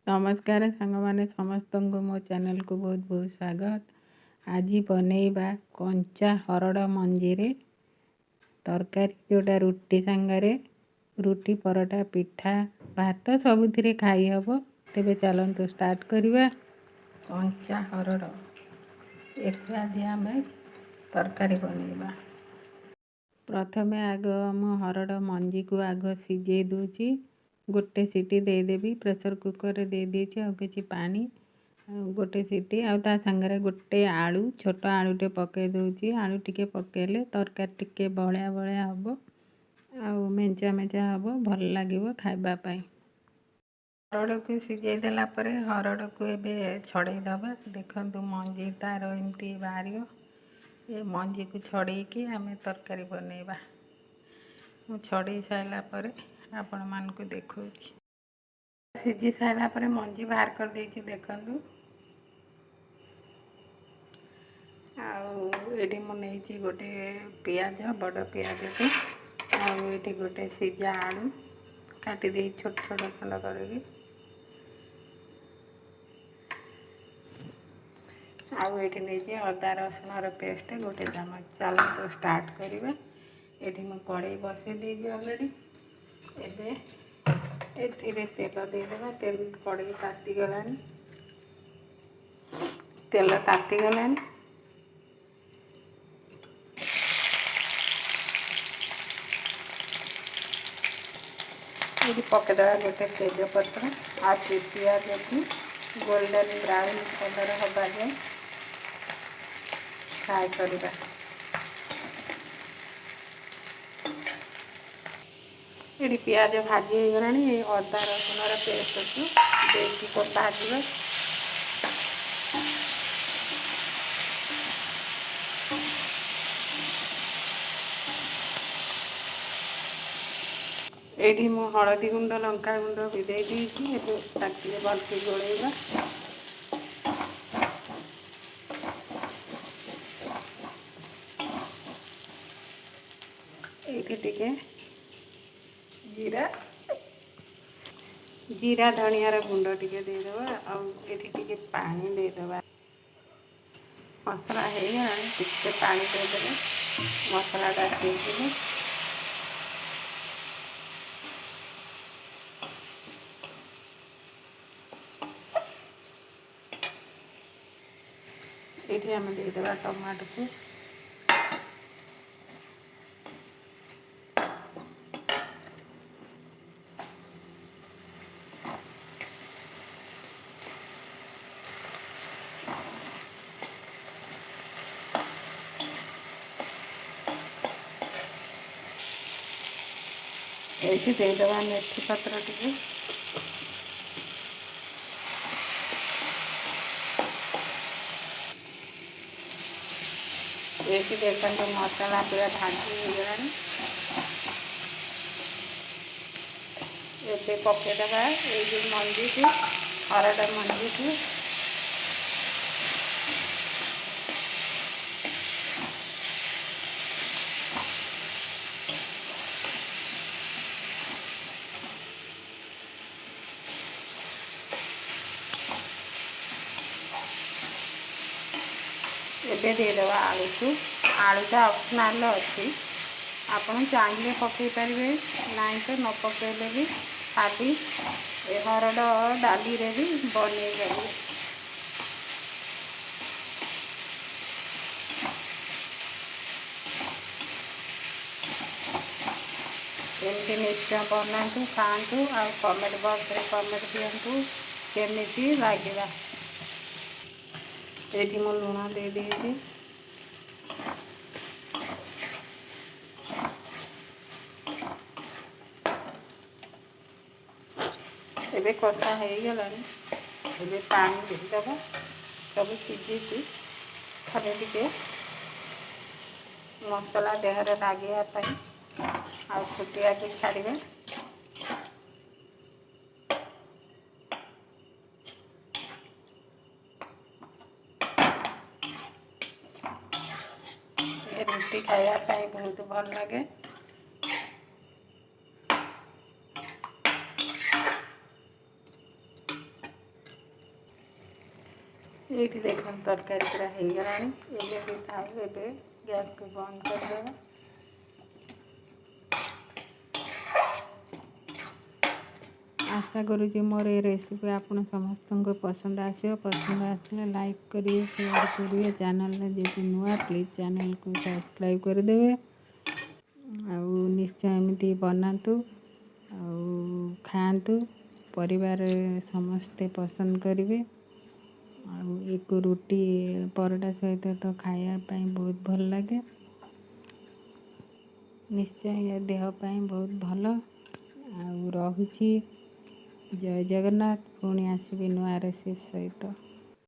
नमस्कार सांग माने समस्त को मो चैनल को बहुत बहुत स्वागत। आज बनैबा कंचा हरड़ मंजी रे तरकारी जोटा रुटी सांगरे रुटी परोटा पिठा भात सबुथिरे खाई हबो। तेबे चलंतु स्टार्ट करिबा। कंचा हरड़ एकु आज आमे तरकारी बनैबा। प्रथमे आग मो हरड़ मंजी को आग सिझे दूची। गोटे सीटी देदेवी प्रेसर कुकर रे दे दीची आ किछि पानी गोटे सीटी आ ता संगरे गोटे आलू छोट आलूटे पके दूची। आलू टिके पकेले तरकारी टिके बळिया बळिया हबो आ मेंचा मेंचा हबो भल लागिवो खाइबा पई। हरड़ को सिझे देला परे हरड़ को एबे छड़े दबा। देखंतु मंजी तार एमती बाहरियो। ये मंजी को छड़े की आमे तरकारी बनैबा। मु छड़े साइला परे आपण मान को देखौची। सिझी साइला परे मंजी बाहर कर देची देखंतु। आउ एडी मु नेची गोटे पियाज बड़ पियाज के आउ एटी गोटे सिझा आलू काटी दे छोट छोट खंड करके आउ एटी नेची अदा रसुन रो पेस्ट गोटे चम्मच। चलो तो स्टार्ट करिवे। एटी मु कढ़ाई बसे देजी ऑलरेडी। एबे एथिरे तेल दे देबा। तेल कढ़ाई ताती गलानी। तेल ताती गलानी। ये पकेदवा गोटे तेजपत्र आ पियाज को गोल्डन ब्राउन कलर हवा जाए फ्राए करवा। ये पियाज भाजी हो गला। अदा रसुन पेस्ट को देखिए भाजवा। एठी मु हलदी गुंड लंका गुंड भी दे दीची। ताकि भलसे गोलेबा। एठी टिके जीरा जीरा धनिया रे गुंड टिके दे देबा। आ एठी टिके पानी दे देबा। मसला है टिके पानी दे देबा। मसला टा सिझिले एठी हम दे देबा टमाटो को। एठी दे देबा मेथी पत्र टिके। एठी देखंतु मसला पूरा भाजी हो गलानी। एबे पके देबा ए जो मंजी को हरड़ मंजी को। एबे दे देबा आलू को। आलूटा ऑप्शनल अच्छी आपण चाहिए पकई पारे ना तो न पकईले भी खाली हरड़ डाली रे भी बनै पारे। एमती निश्चय बनातु खातु आ कमेंट बॉक्स रे कमेंट दिंतु केमिति लागिला। एठी मो लुण दे देजी। एबे कषा हो गलानी। एबे पानी दे देबा। सब सिझी खाली टिके मसला देहरे लागिया पाई आ फुटिया के छाड़िबे। रुटी खाया पाई बहुत भल लगे। ଏଇଠି ଦେଖନ୍ତୁ ତରକାରୀ ପୁରା ହେଇଗଲାଣି। ଏବେ ବି ଥାଉ, ଏବେ ଗ୍ୟାସ୍କୁ ବନ୍ଦ କରିଦେବା। ଆଶା କରୁଛି ମୋର ଏ ରେସିପି ଆପଣ ସମସ୍ତଙ୍କୁ ପସନ୍ଦ ଆସିବ। ପସନ୍ଦ ଆସିଲେ ଲାଇକ୍ କରିବେ, ସେୟାର କରିବେ। ଚ୍ୟାନେଲରେ ଯଦି ନୂଆ ପ୍ଲିଜ୍ ଚ୍ୟାନେଲକୁ ସବସ୍କ୍ରାଇବ୍ କରିଦେବେ। ଆଉ ନିଶ୍ଚୟ ଏମିତି ବନାନ୍ତୁ ଆଉ ଖାଆନ୍ତୁ। ପରିବାରରେ ସମସ୍ତେ ପସନ୍ଦ କରିବେ। ଆଉ ୟାକୁ ରୁଟି ପରଟା ସହିତ ତ ଖାଇବା ପାଇଁ ବହୁତ ଭଲ ଲାଗେ। ନିଶ୍ଚୟ ଦେହ ପାଇଁ ବହୁତ ଭଲ। ଆଉ ରହୁଛି। ଜୟ ଜଗନ୍ନାଥ। ପୁଣି ଆସିବି ନୂଆ ରେସିପି ସହିତ।